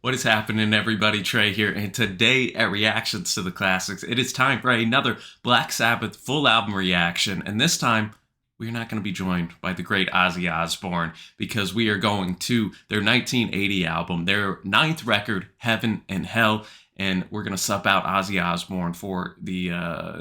What is happening, everybody? Trey here, and today at Reactions to the Classics, it is time for another Black Sabbath full album reaction, and this time we're not going to be joined by the great Ozzy Osbourne because we are going to their 1980 album, their ninth record, Heaven and Hell, and we're going to sub out Ozzy Osbourne for the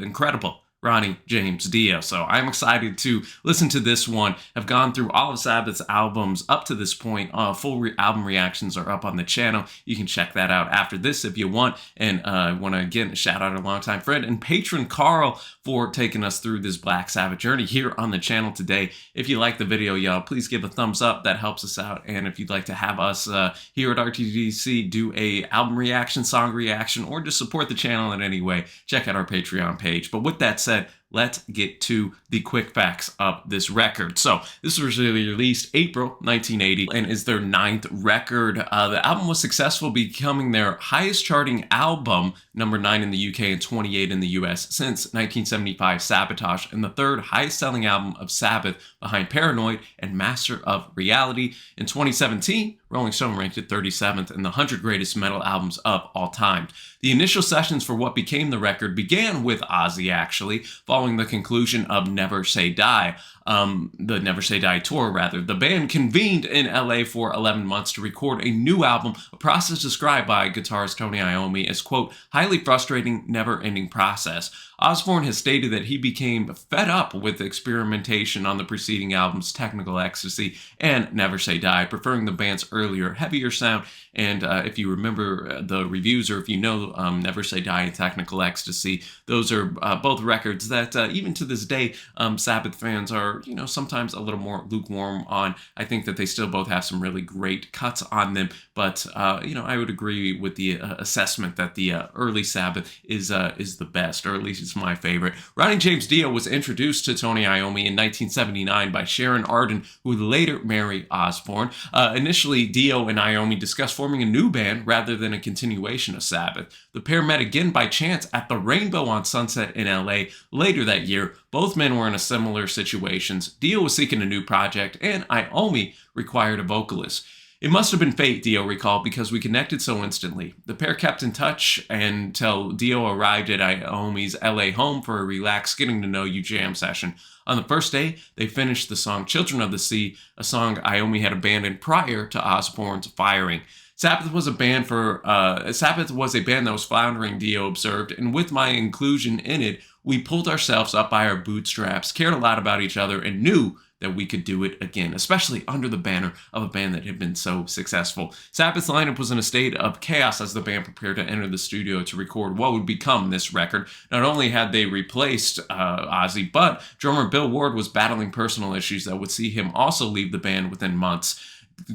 incredible Ronnie James Dio. So I'm excited to listen to this one. I've gone through all of Sabbath's albums up to this point. Full album reactions are up on the channel. You can check that out after this if you want. And I want to again shout out our longtime friend and patron Carl for taking us through this Black Sabbath journey here on the channel today. If you like the video, y'all, please give a thumbs up. That helps us out. And if you'd like to have us here at RTDC do a album reaction, song reaction, or just support the channel in any way, check out our Patreon page. But with that said, let's get to the quick facts of this record. So this was released April 1980 and is their ninth record. The album was successful, becoming their highest charting album, number 9 in the UK and 28 in the US since 1975 Sabotage, and the third highest selling album of Sabbath behind Paranoid and Master of Reality. In 2017, Rolling Stone ranked it 37th in the 100 greatest metal albums of all time. The initial sessions for what became the record began with Ozzy, actually, following the conclusion of Never Say Die, the Never Say Die tour, rather. The band convened in LA for 11 months to record a new album, a process described by guitarist Tony Iommi as, quote, highly frustrating, never-ending process. Osbourne has stated that he became fed up with experimentation on the preceding albums Technical Ecstasy and Never Say Die, preferring the band's earlier, heavier sound. And if you remember the reviews, or if you know Never Say Die and Technical Ecstasy, those are both records that even to this day, Sabbath fans are, sometimes a little more lukewarm on. I think that they still both have some really great cuts on them, but I would agree with the assessment that the early Sabbath is the best, or at least it's my favorite. Ronnie James Dio was introduced to Tony Iommi in 1979 by Sharon Arden, who would later marry Osbourne. Initially, Dio and Iommi discussed forming a new band rather than a continuation of Sabbath. The pair met again by chance at the Rainbow on Sunset in LA later that year. Both men were in a similar situations. Dio was seeking a new project, and Iommi required a vocalist. It must have been fate, Dio recalled, because we connected so instantly. The pair kept in touch until Dio arrived at Iommi's LA home for a relaxed getting-to-know-you jam session. On the first day, they finished the song Children of the Sea, a song Iommi had abandoned prior to Osbourne's firing. Sabbath was a band that was floundering, Dio observed, and with my inclusion in it, we pulled ourselves up by our bootstraps, cared a lot about each other, and knew that we could do it again, especially under the banner of a band that had been so successful. Sabbath's lineup was in a state of chaos as the band prepared to enter the studio to record what would become this record. Not only had they replaced Ozzy, but drummer Bill Ward was battling personal issues that would see him also leave the band within months.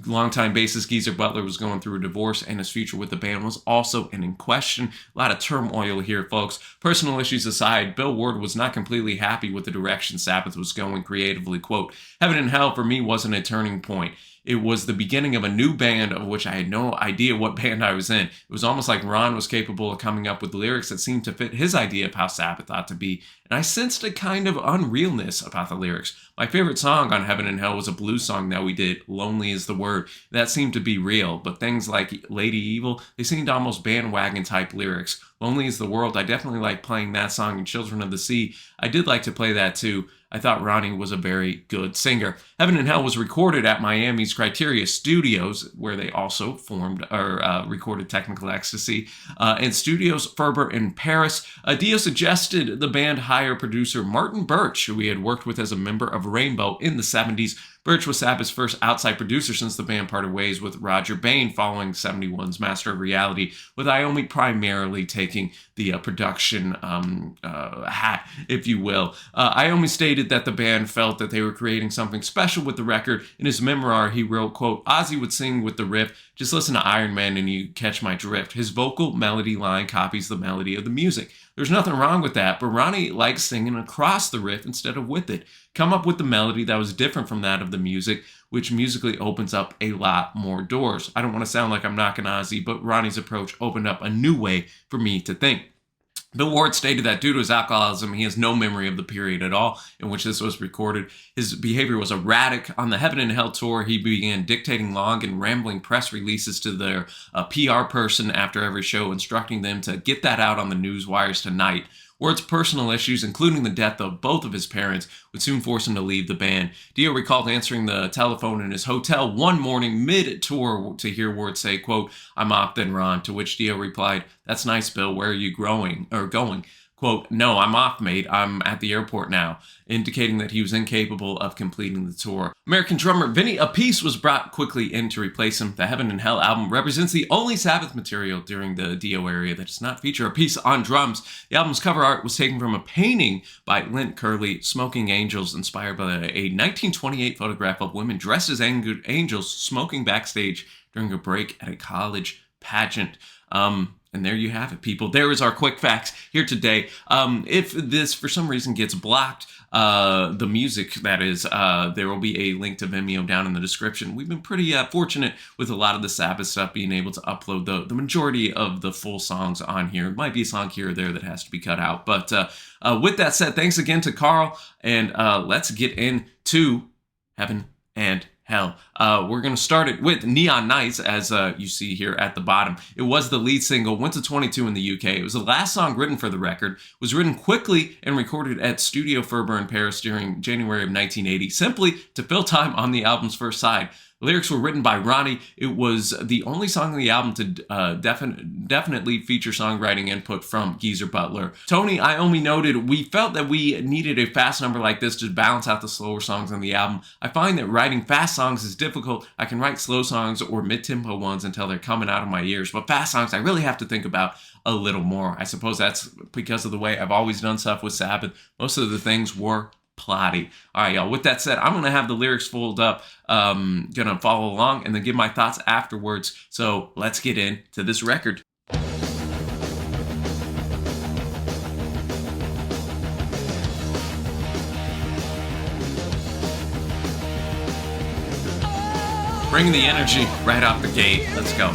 Longtime bassist Geezer Butler was going through a divorce, and his future with the band was also in question. A lot of turmoil here, folks. Personal issues aside, Bill Ward was not completely happy with the direction Sabbath was going creatively. Quote, Heaven and Hell for me wasn't a turning point. It was the beginning of a new band of which I had no idea what band I was in. It was almost like Ron was capable of coming up with lyrics that seemed to fit his idea of how Sabbath ought to be, and I sensed a kind of unrealness about the lyrics. My favorite song on Heaven and Hell was a blues song that we did, Lonely is the Word. That seemed to be real, but things like Lady Evil, they seemed almost bandwagon-type lyrics. Lonely is the World, I definitely like playing that song, and Children of the Sea, I did like to play that too. I thought Ronnie was a very good singer. Heaven and Hell was recorded at Miami's Criteria Studios, where they also recorded Technical Ecstasy, and Studios Ferber in Paris. Dio suggested the band hire producer Martin Birch, who he had worked with as a member of Rainbow in the 70s. Birch was Sabbath's first outside producer since the band parted ways with Roger Bain following 71's Master of Reality, with Iommi primarily taking the production hat, if you will. Iommi stated that the band felt that they were creating something special with the record. In his memoir, he wrote, quote, Ozzy would sing with the riff, just listen to Iron Man and you catch my drift. His vocal melody line copies the melody of the music. There's nothing wrong with that, but Ronnie likes singing across the riff instead of with it. Come up with the melody that was different from that of the music, which musically opens up a lot more doors. I don't want to sound like I'm knocking Ozzy, but Ronnie's approach opened up a new way for me to think. Bill Ward stated that due to his alcoholism, he has no memory of the period at all in which this was recorded. His behavior was erratic. On the Heaven and Hell tour, he began dictating long and rambling press releases to their PR person after every show, instructing them to get that out on the news wires tonight. Ward's personal issues, including the death of both of his parents, would soon force him to leave the band. Dio recalled answering the telephone in his hotel one morning mid-tour to hear Ward say, quote, "I'm off then, Ron," to which Dio replied, "That's nice, Bill. Where are you going? Quote, "No, I'm off, mate. I'm at the airport now," indicating that he was incapable of completing the tour. American drummer Vinny Appice was brought quickly in to replace him. The Heaven and Hell album represents the only Sabbath material during the Dio area that does not feature Appice on drums. The album's cover art was taken from a painting by Lint Curley, Smoking Angels, inspired by a 1928 photograph of women dressed as angels smoking backstage during a break at a college pageant. And there you have it, people. There is our quick facts here today. If this, for some reason, gets blocked, the music, that is, there will be a link to Vimeo down in the description. We've been pretty fortunate with a lot of the Sabbath stuff being able to upload the majority of the full songs on here. Might be a song here or there that has to be cut out. But with that said, thanks again to Carl, and let's get into Heaven and Hell. We're going to start it with Neon Nights, as you see here at the bottom. It was the lead single, went to 22 in the UK. It was the last song written for the record, was written quickly and recorded at Studio Ferber in Paris during January of 1980, simply to fill time on the album's first side. The lyrics were written by Ronnie. It was the only song on the album to definitely feature songwriting input from Geezer Butler. Tony Iommi noted, "We felt that we needed a fast number like this to balance out the slower songs on the album. I find that writing fast songs is difficult. I can write slow songs or mid-tempo ones until they're coming out of my ears, but fast songs I really have to think about a little more." I suppose that's because of the way I've always done stuff with Sabbath. Most of the things were plotty. All right, y'all. With that said, I'm going to have the lyrics pulled up, going to follow along, and then give my thoughts afterwards. So let's get into this record. Bring the energy right off the gate. Let's go.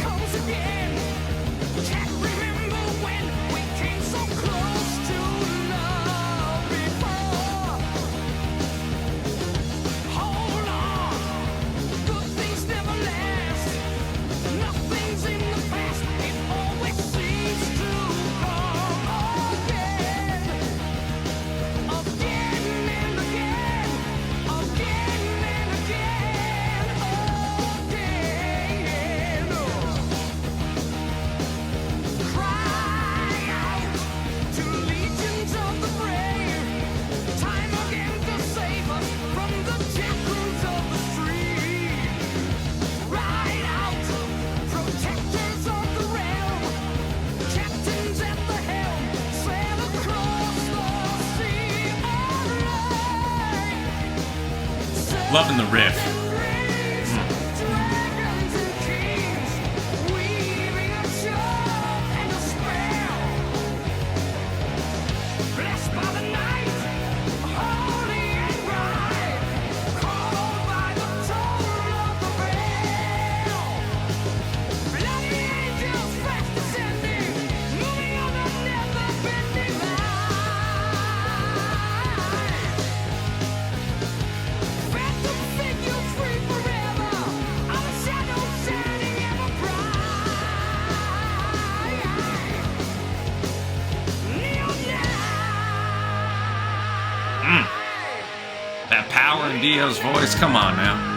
Loving the riff. That power in Dio's voice, come on now.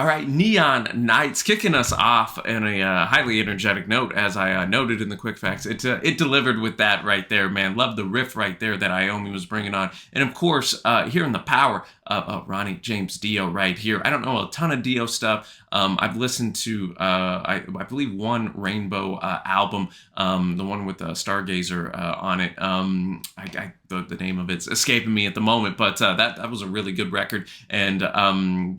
All right, Neon Nights kicking us off in a highly energetic note, as I noted in the quick facts. It delivered with that right there, man. Love the riff right there that Iommi was bringing on, and of course, hearing the power of Ronnie James Dio right here. I don't know a ton of Dio stuff. I've listened to I believe one Rainbow album, the one with Stargazer on it. The name of it's escaping me at the moment, but that was a really good record, and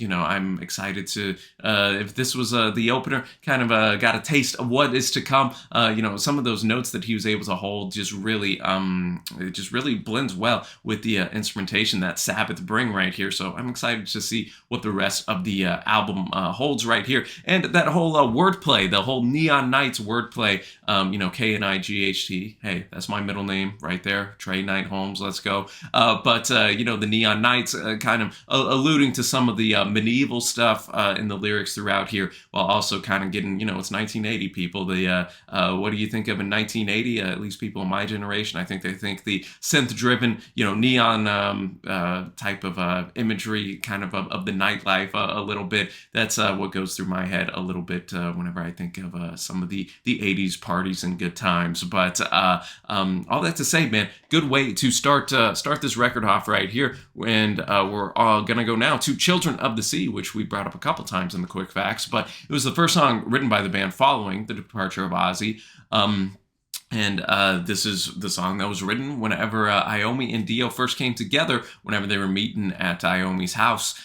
you know, I'm excited to if this was the opener, kind of got a taste of what is to come. You know, some of those notes that he was able to hold just really it just really blends well with the instrumentation that Sabbath bring right here. So I'm excited to see what the rest of the album holds right here, and that whole wordplay, the whole Neon Nights wordplay. You know, Knight. Hey, that's my middle name right there, Trey Knight Holmes. Let's go. But you know, the Neon Nights kind of alluding to some of the medieval stuff in the lyrics throughout here, while also kind of getting, you know, it's 1980, people. The what do you think of in 1980? At least people in my generation, I think they think the synth-driven, you know, neon type of imagery, kind of the nightlife a little bit. That's what goes through my head a little bit whenever I think of some of the 80s parties and good times. But all that to say, man, good way to start this record off right here. And we're all gonna go now to Children of the Sea, which we brought up a couple times in the quick facts, but it was the first song written by the band following the departure of Ozzy. And this is the song that was written whenever Iommi and Dio first came together, whenever they were meeting at Iommi's house.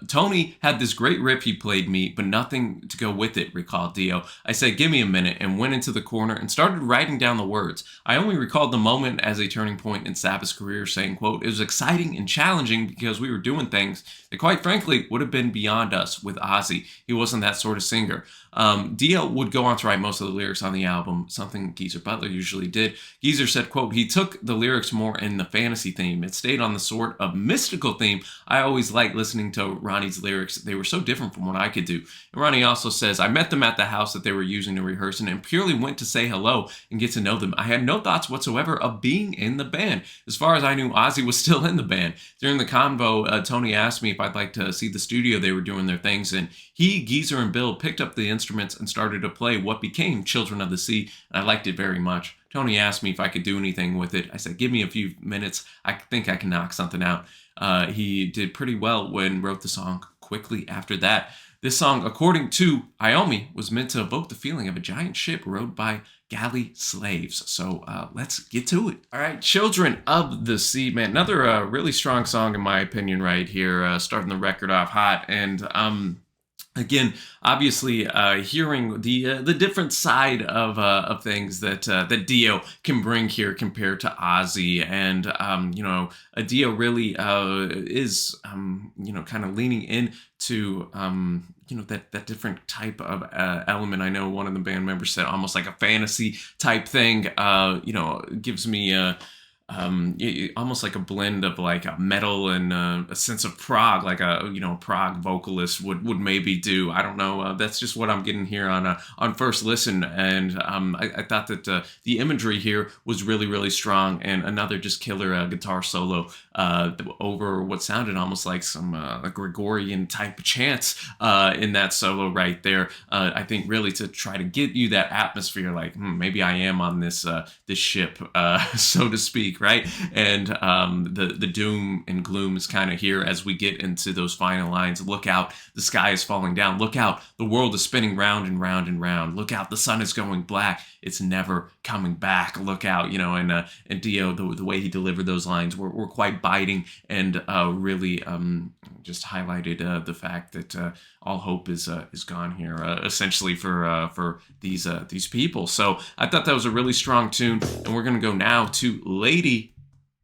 Tony had this great riff he played me, but nothing to go with it, recalled Dio. I said, give me a minute, and went into the corner and started writing down the words. Iommi recalled the moment as a turning point in Sabbath's career, saying, quote, it was exciting and challenging because we were doing things that quite frankly would have been beyond us with Ozzy. He wasn't that sort of singer. Dio would go on to write most of the lyrics on the album, something Geezer Butler usually did. Geezer said, quote, he took the lyrics more in the fantasy theme. It stayed on the sort of mystical theme. I always liked listening to Ronnie's lyrics. They were so different from what I could do. And Ronnie also says, I met them at the house that they were using to rehearse and purely went to say hello and get to know them. I had no thoughts whatsoever of being in the band. As far as I knew, Ozzy was still in the band. During the convo, Tony asked me if I'd like to see the studio they were doing their things in. He, Geezer, and Bill picked up the instruments and started to play what became Children of the Sea, and I liked it very much. Tony asked me if I could do anything with it. I said, give me a few minutes. I think I can knock something out. He did pretty well when wrote the song quickly after that. This song, according to Iommi, was meant to evoke the feeling of a giant ship rowed by galley slaves. So let's get to it. All right, Children of the Sea, man. Another really strong song in my opinion right here, starting the record off hot. And again, obviously, hearing the different side of things that Dio can bring here compared to Ozzy, and you know, Dio really is you know, kind of leaning into you know, that different type of element. I know one of the band members said almost like a fantasy type thing. You know, gives me almost like a blend of like a metal and a sense of prog, like a, you know, prog vocalist would maybe do. I don't know. That's just what I'm getting here on first listen, and I thought that the imagery here was really, really strong, and another just killer guitar solo over what sounded almost like some Gregorian type chants in that solo right there. I think really to try to get you that atmosphere, like maybe I am on this ship, so to speak. Right, and the doom and gloom is kind of here as we get into those final lines. Look out, the sky is falling down. Look out, the world is spinning round and round and round. Look out, the sun is going black. It's never coming back. Look out, you know. And Dio, the way he delivered those lines were quite biting, and really just highlighted the fact that all hope is gone here, essentially for these people. So I thought that was a really strong tune, and we're gonna go now to Lady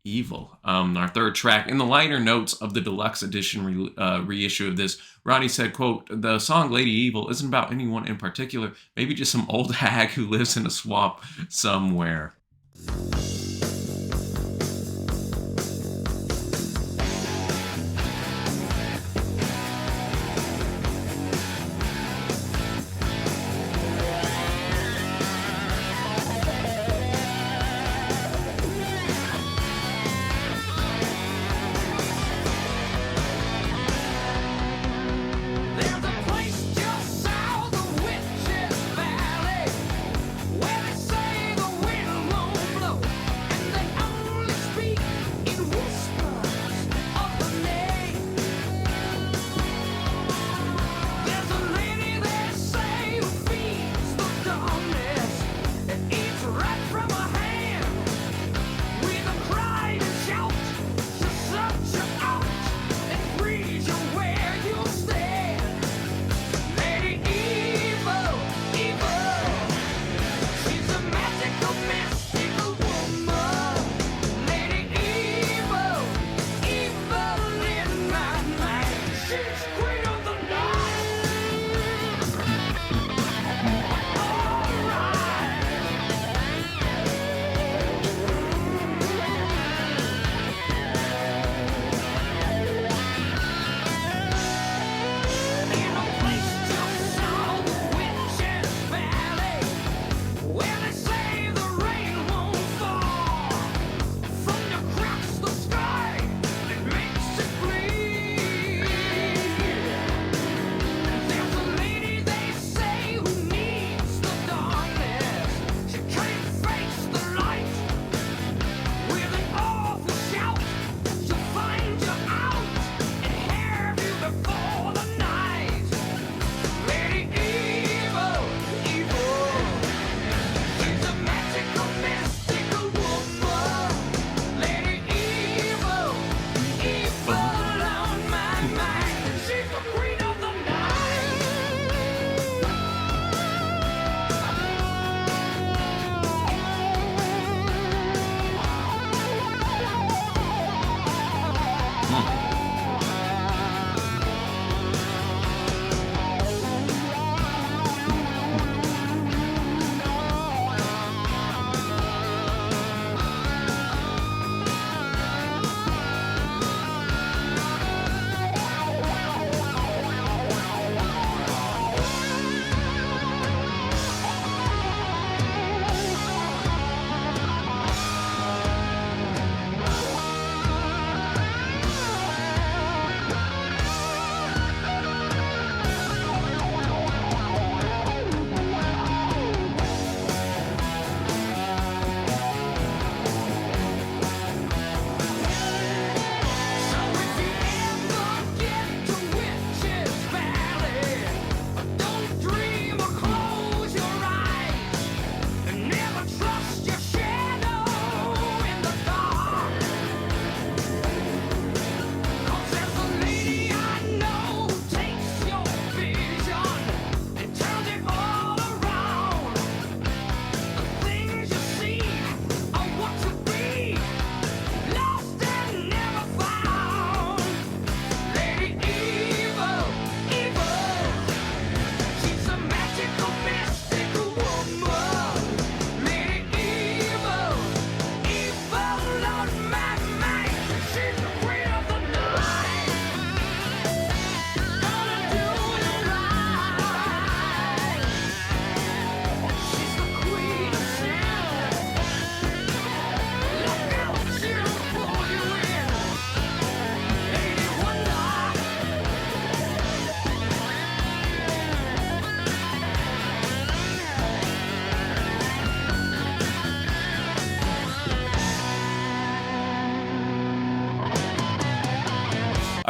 Evil, our third track. In the liner notes of the deluxe edition reissue of this, Ronnie said, quote, the song Lady Evil isn't about anyone in particular, maybe just some old hag who lives in a swamp somewhere. There's a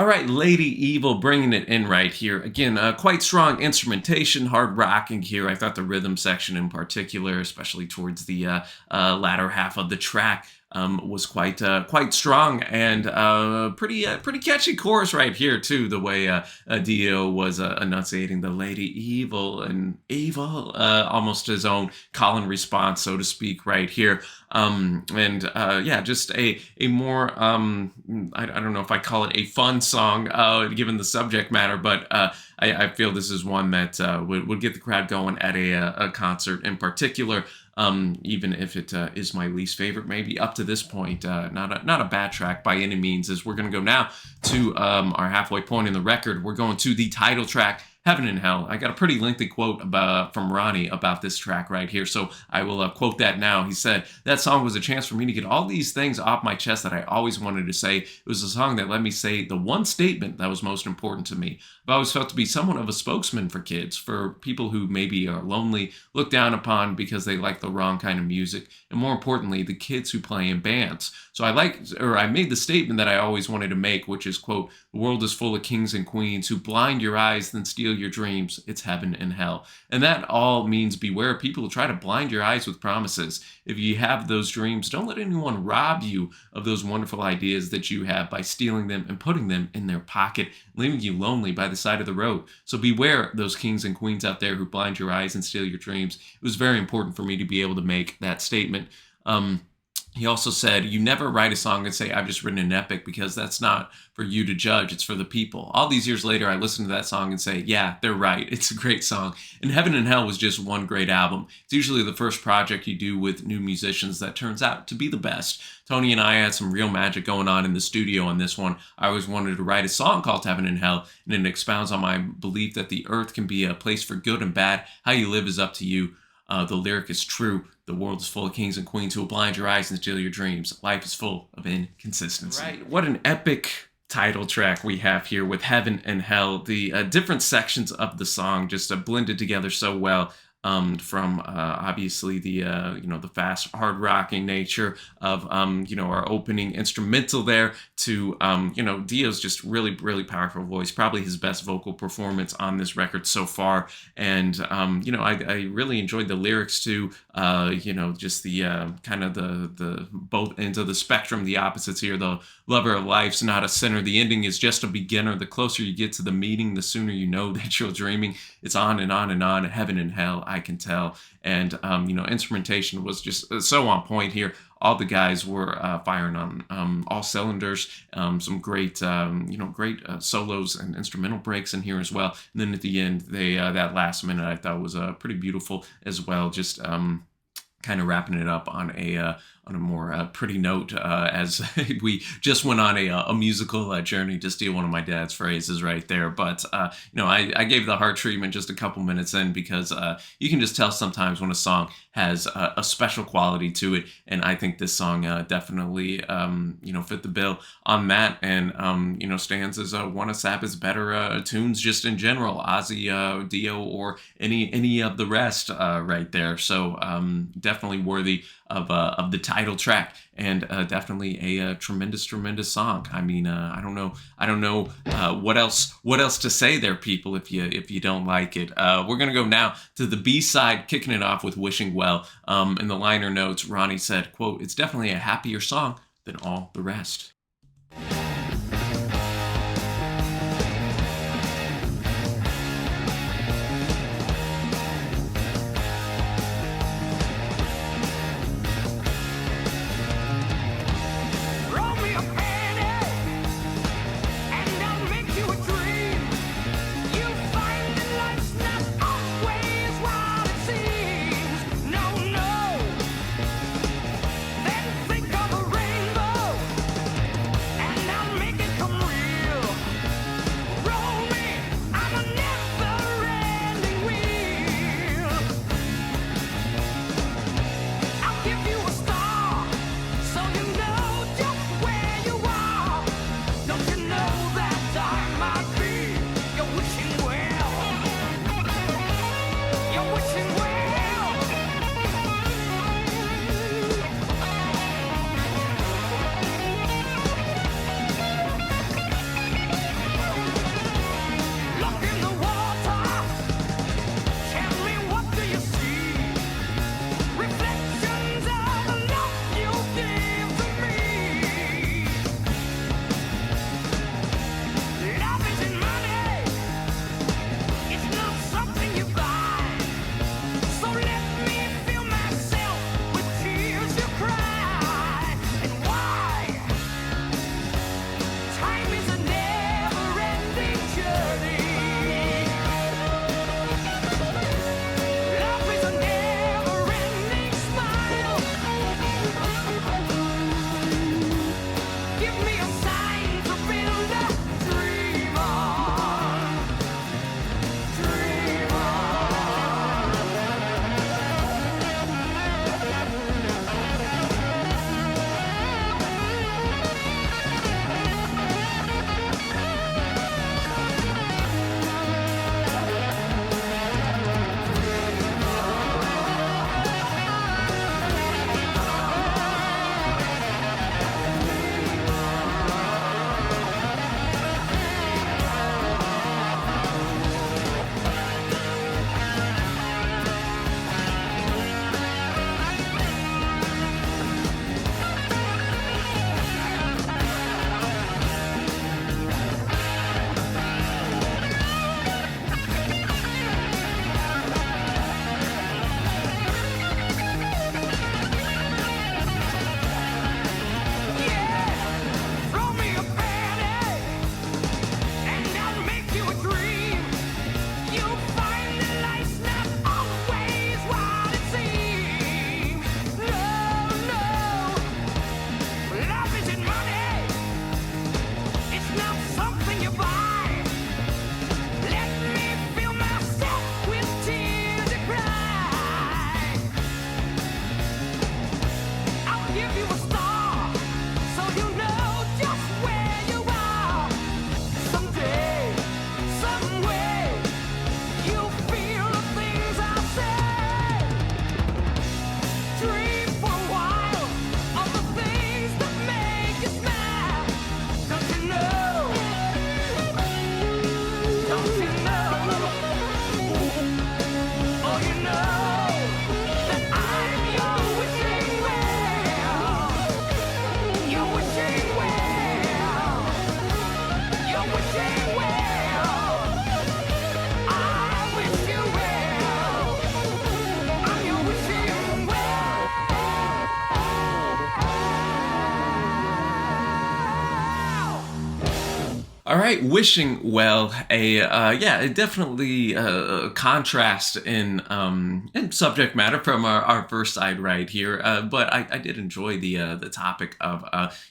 All right, Lady Evil bringing it in right here. Again, quite strong instrumentation, hard rocking here. I thought the rhythm section in particular, especially towards the latter half of the track, was quite strong, and pretty catchy chorus right here too. The way Dio was enunciating the Lady Evil and evil, almost his own call and response, so to speak, right here. Yeah, just a more I don't know if I call it a fun song given the subject matter, but I feel this is one that would get the crowd going at a concert in particular. Even if it is my least favorite, maybe up to this point, not a bad track by any means. As we're going to go now to our halfway point in the record, we're going to the title track, Heaven and Hell. I got a pretty lengthy quote from Ronnie about this track right here, so I will quote that now. He said, "That song was a chance for me to get all these things off my chest that I always wanted to say. It was a song that let me say the one statement that was most important to me. I've always felt to be somewhat of a spokesman for kids, for people who maybe are lonely, looked down upon because they like the wrong kind of music, and more importantly, the kids who play in bands. So I made the statement that I always wanted to make, which is, quote, the world is full of kings and queens who blind your eyes, then steal your dreams. It's heaven and hell." And that all means beware of people who try to blind your eyes with promises. If you have those dreams, don't let anyone rob you of those wonderful ideas that you have by stealing them and putting them in their pocket, leaving you lonely by the side of the road. So beware those kings and queens out there who blind your eyes and steal your dreams. It was very important for me to be able to make that statement. He also said, "You never write a song and say, I've just written an epic, because that's not for you to judge. It's for the people." All these years later, I listen to that song and say, yeah, they're right. It's a great song. And Heaven and Hell was just one great album. It's usually the first project you do with new musicians that turns out to be the best. Tony and I had some real magic going on in the studio on this one. I always wanted to write a song called Heaven and Hell, and it expounds on my belief that the earth can be a place for good and bad. How you live is up to you. The lyric is true. The world is full of kings and queens who will blind your eyes and steal your dreams. Life is full of inconsistency. Right. What an epic title track we have here with Heaven and Hell. The different sections of the song just blended together so well. From obviously the the fast hard rocking nature of our opening instrumental there to Dio's just really powerful voice, probably his best vocal performance on this record so far. And I really enjoyed the lyrics too. Just the kind of the both ends of the spectrum, the opposites here. The lover of life's not a sinner. The ending is just a beginner. The closer you get to the meeting, the sooner you know that you're dreaming. It's on and on and on. Heaven and hell, I can tell. And instrumentation was just so on point here. All the guys were firing on all cylinders. Some great solos and instrumental breaks in here as well. And then at the end, they that last minute I thought was pretty beautiful as well. Just kind of wrapping it up on a more pretty note, as we just went on a musical journey, to steal one of my dad's phrases right there. But I gave the heart treatment just a couple minutes in, because you can just tell sometimes when a song has a special quality to it, and I think this song definitely fit the bill on that, and stands as one of Sabbath's better tunes just in general. Ozzy, Dio, or any of the rest right there. So definitely worthy of the title track, and definitely a tremendous song. I mean, I don't know what else to say there, people, if you don't like it. We're gonna go now to the B-side, kicking it off with Wishing Well. In the liner notes, Ronnie said, quote, "It's definitely a happier song than all the rest." All right, wishing well. Yeah, definitely contrast in subject matter from our first side right here. But I did enjoy the topic of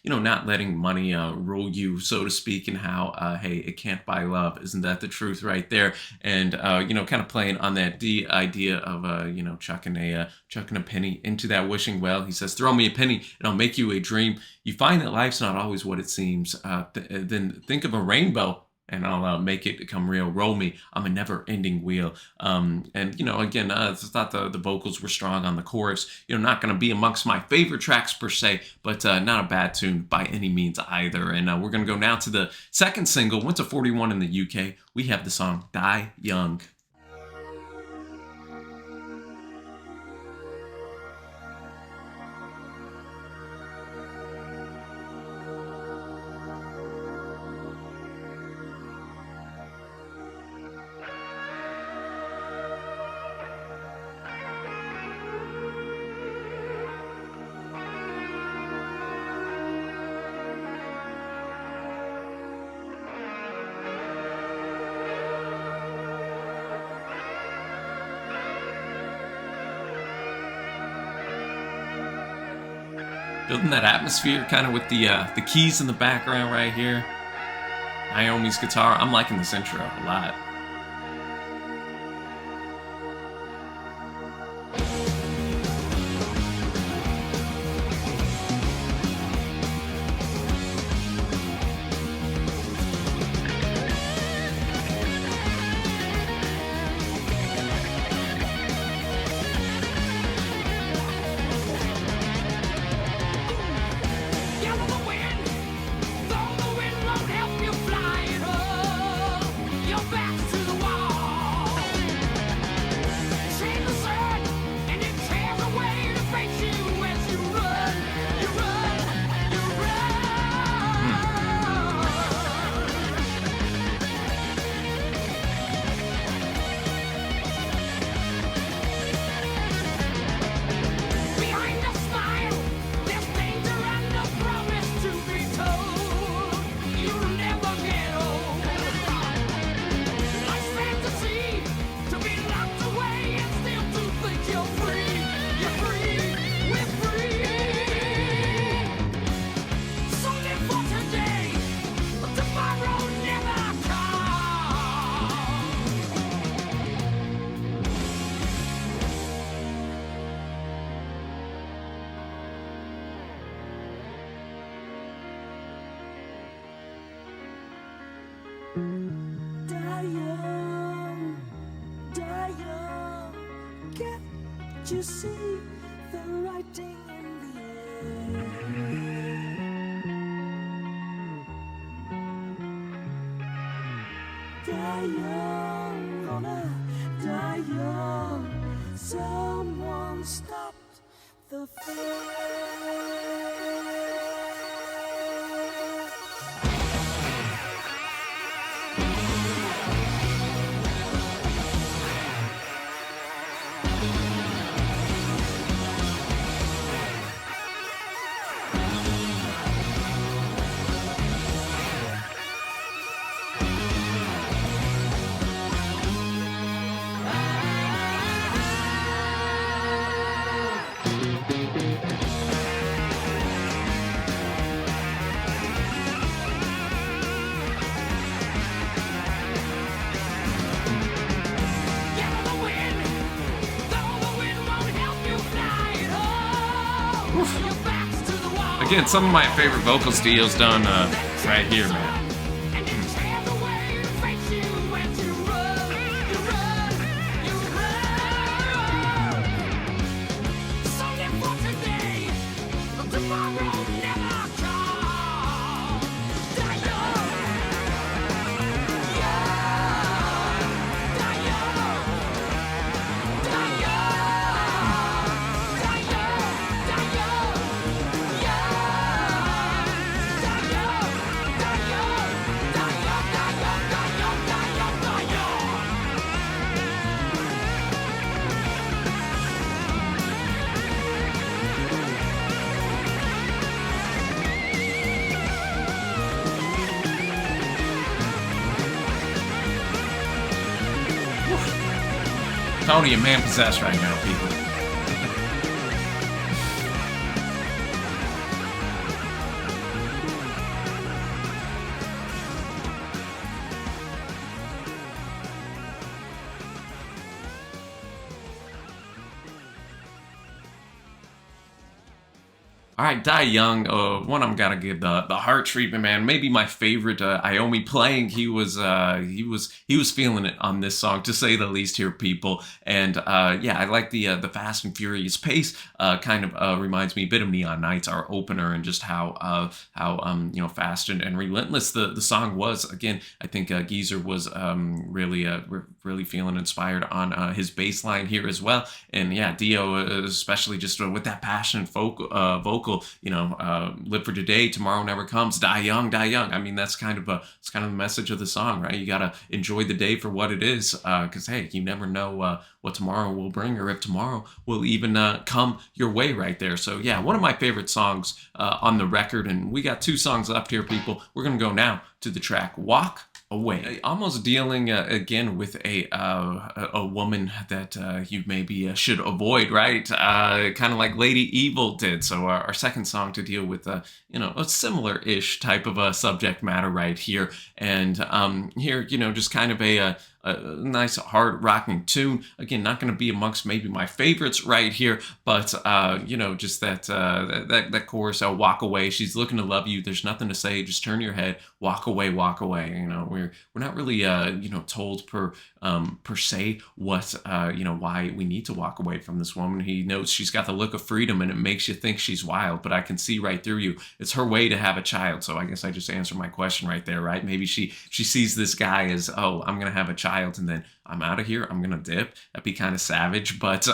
not letting money rule you, so to speak, and how hey, it can't buy love. Isn't that the truth right there? And kind of playing on that idea of chucking a penny into that wishing well. He says, "Throw me a penny, and I'll make you a dream. You find that life's not always what it seems. Then think of a rainbow, and I'll make it come real. Roll me, I'm a never-ending wheel." And again, I thought the vocals were strong on the chorus. Not going to be amongst my favorite tracks per se, but not a bad tune by any means either. And we're going to go now to the second single. Went to 41 in the UK. We have the song "Die Young." Building that atmosphere kind of with the keys in the background right here. Naomi's guitar. I'm liking this intro a lot. You see the writing in the air. Die young, gonna die young. Someone stopped the fear. Again, some of my favorite vocals Dio's done right here, man. Die young. Tony and Man Possessed right now, people. All right, Die Young. One I'm gotta give the heart treatment, man. Maybe my favorite. Iommi playing. He was feeling it on this song, to say the least. Here, people, and yeah, I like the fast and furious pace. Kind of reminds me a bit of Neon Nights, our opener, and just how you know, fast and relentless the song was. Again, I think Geezer was really feeling inspired on his bass line here as well, and yeah, Dio especially just with that passionate vocal. You know, live for today, tomorrow never comes. Die young, die young. I mean, that's kind of the message of the song, right? You gotta enjoy the day for what it is, because hey, you never know what tomorrow will bring, or if tomorrow will even come your way right there. So yeah, one of my favorite songs on the record, and we got 2 songs left here, people. We're gonna go now to the track Walk Away. Almost dealing again with a woman that you maybe should avoid, right? Kind of like Lady Evil did. So our second song to deal with you know, a similar-ish type of subject matter right here. And here, you know, just kind of a nice hard rocking tune. Again, not going to be amongst maybe my favorites right here, but you know, just that chorus, walk away. She's looking to love you. There's nothing to say. Just turn your head, walk away, walk away. You know, we're not really you know, told per se what you know, why we need to walk away from this woman. He knows she's got the look of freedom, and it makes you think she's wild, but I can see right through you. It's her way to have a child. So I guess I just answered my question right there, right? Maybe she sees this guy as, oh, I'm gonna have a child, and then I'm out of here, I'm gonna dip. That'd be kind of savage, but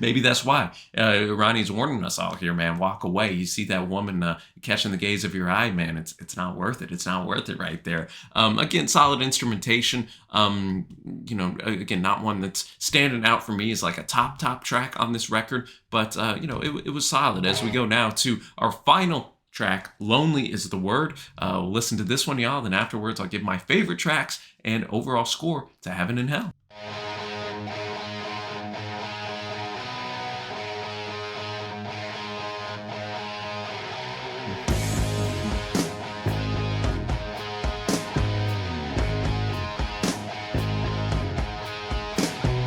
maybe that's why. Ronnie's warning us all here, man. Walk away. You see that woman catching the gaze of your eye, man. It's not worth it. It's not worth it right there. Again, solid instrumentation. You know, again, not one that's standing out for me as like a top track on this record, but you know, it was solid. As we go now to our final track, Lonely Is the Word. We'll listen to this one, y'all, then afterwards I'll give my favorite tracks and overall score to Heaven and Hell.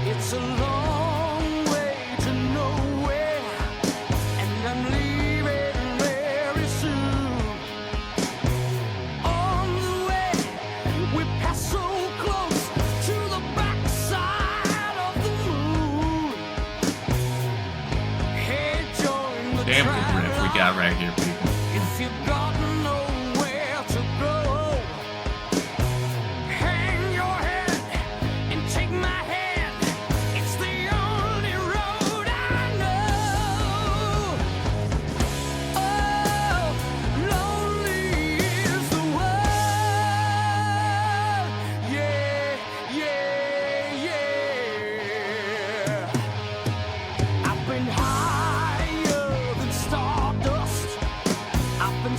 It's a long way to nowhere, and I'm leaving very soon. On the way, we pass so close to the backside of the moon. Hey, join the Damn good riff we got right here, people. if you've got nowhere to go. Hang your head and take my hand. It's the only road I know. Oh, lonely is the word. Yeah, yeah, yeah. I've been higher than stardust. I've been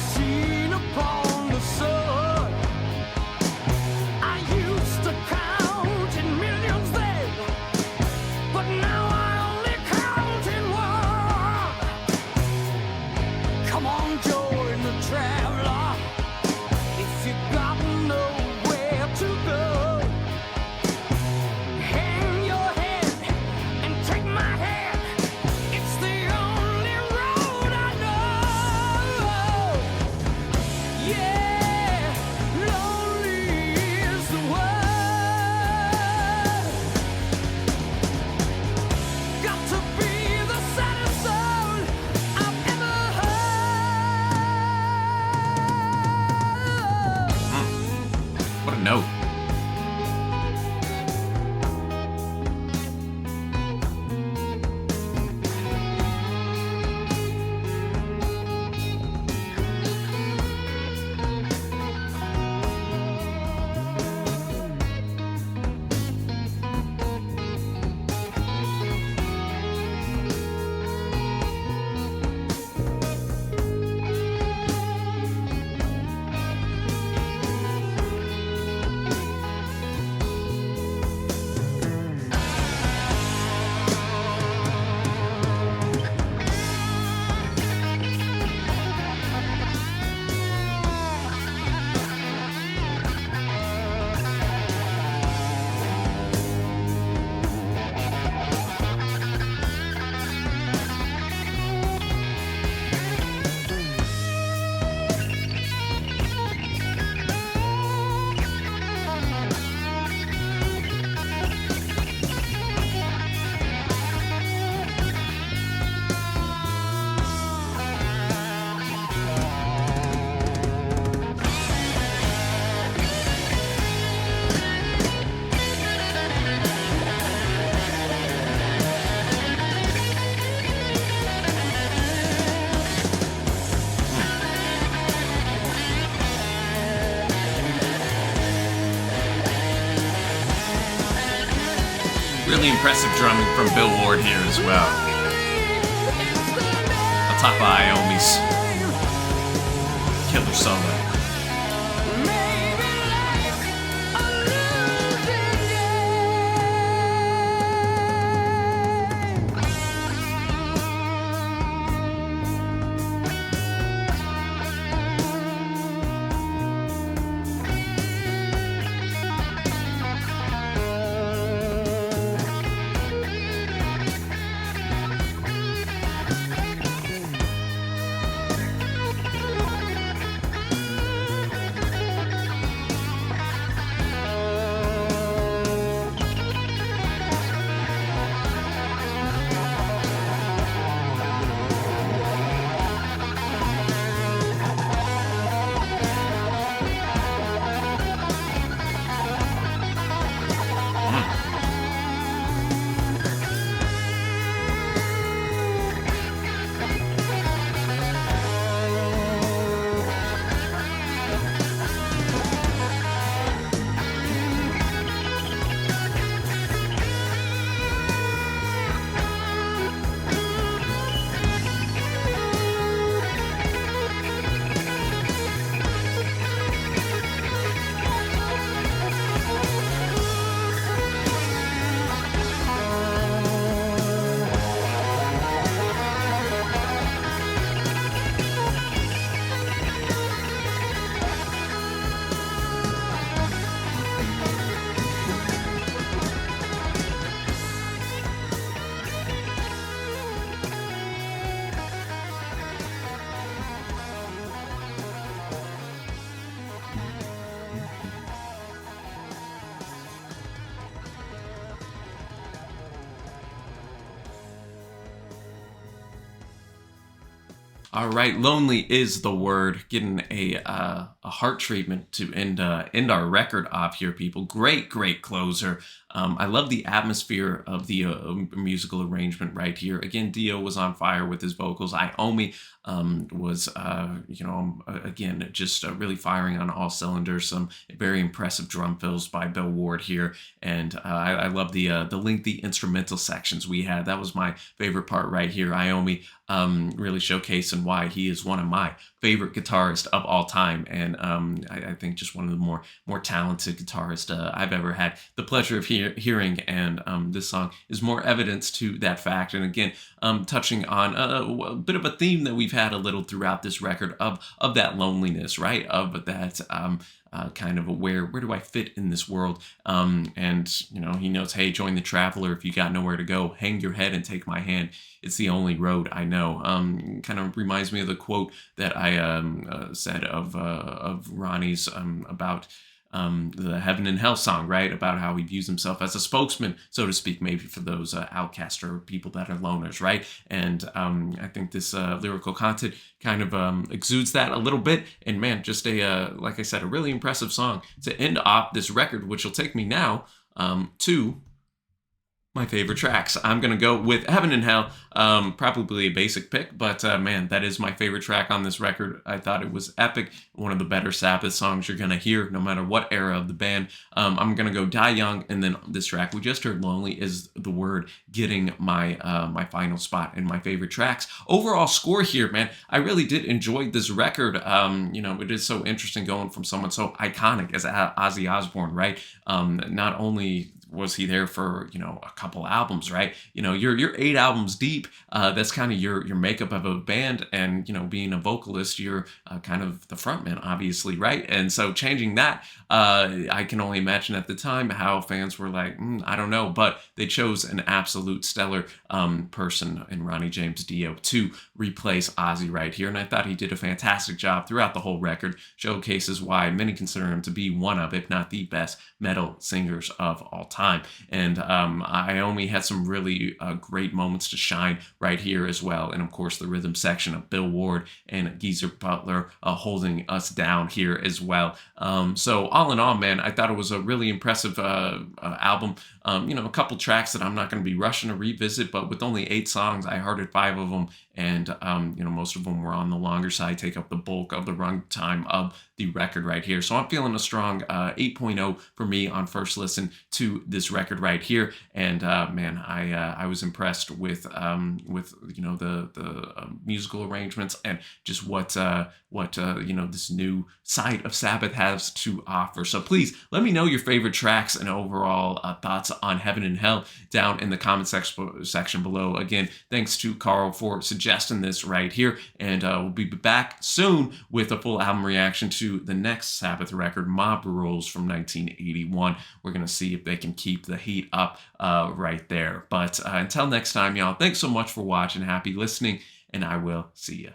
Really impressive drumming from Bill Ward here as well. On top of Iommi's killer solo. All right, lonely is the word. Getting a heart treatment to end our record off here, people. Great closer. I love the atmosphere of the musical arrangement right here. Again, Dio was on fire with his vocals. Iommi was, again, just really firing on all cylinders. Some very impressive drum fills by Bill Ward here, and I love the lengthy instrumental sections we had. That was my favorite part right here. Iommi really showcasing why he is one of my favorite guitarist of all time, and I think just one of the more talented guitarists I've ever had the pleasure of hearing, and this song is more evidence to that fact. And again, touching on a bit of a theme that we've had a little throughout this record of that loneliness, right? Of that kind of a where do I fit in this world? And he notes, hey, join the traveler if you got nowhere to go. Hang your head and take my hand. It's the only road I know. Kind of reminds me of the quote that I said of Ronnie's about the Heaven and Hell song, right? About how he views himself as a spokesman, so to speak, maybe for those outcasts or people that are loners, right? And I think this lyrical content kind of exudes that a little bit. And man, just like I said, a really impressive song to end off this record, which will take me now to my favorite tracks. I'm gonna go with Heaven and Hell, probably a basic pick, but man, that is my favorite track on this record. I thought it was epic, one of the better Sabbath songs you're gonna hear, no matter what era of the band. I'm gonna go Die Young, and then this track we just heard, Lonely is the word, getting my my final spot in my favorite tracks. Overall score here, man, I really did enjoy this record. It is so interesting going from someone so iconic as Ozzy Osbourne, right? Not only was he there for a couple albums, right? You're 8 albums deep. That's kind of your makeup of a band, and being a vocalist, you're kind of the frontman, obviously, right? And so changing that, I can only imagine at the time how fans were like, I don't know, but they chose an absolute stellar person in Ronnie James Dio to replace Ozzy right here, and I thought he did a fantastic job throughout the whole record. Showcases why many consider him to be one of, if not the best, metal singers of all time. And Iommi had some really great moments to shine right here as well, and of course the rhythm section of Bill Ward and Geezer Butler holding us down here as well. So all in all, man, I thought it was a really impressive album. A couple tracks that I'm not going to be rushing to revisit, but with only 8 songs, I hearted 5 of them, and most of them were on the longer side, take up the bulk of the runtime of the record right here. So I'm feeling a strong 8.0 for me on first listen to this record right here. And man, I was impressed with the musical arrangements and just what this new side of Sabbath has to offer. So please let me know your favorite tracks and overall thoughts on Heaven and Hell down in the comment section below. Again, thanks to Carl for suggesting this right here, and we'll be back soon with a full album reaction to the next Sabbath record, Mob Rules from 1981. We're gonna see if they can keep the heat up right there. But until next time, y'all, thanks so much for watching. Happy listening, and I will see you.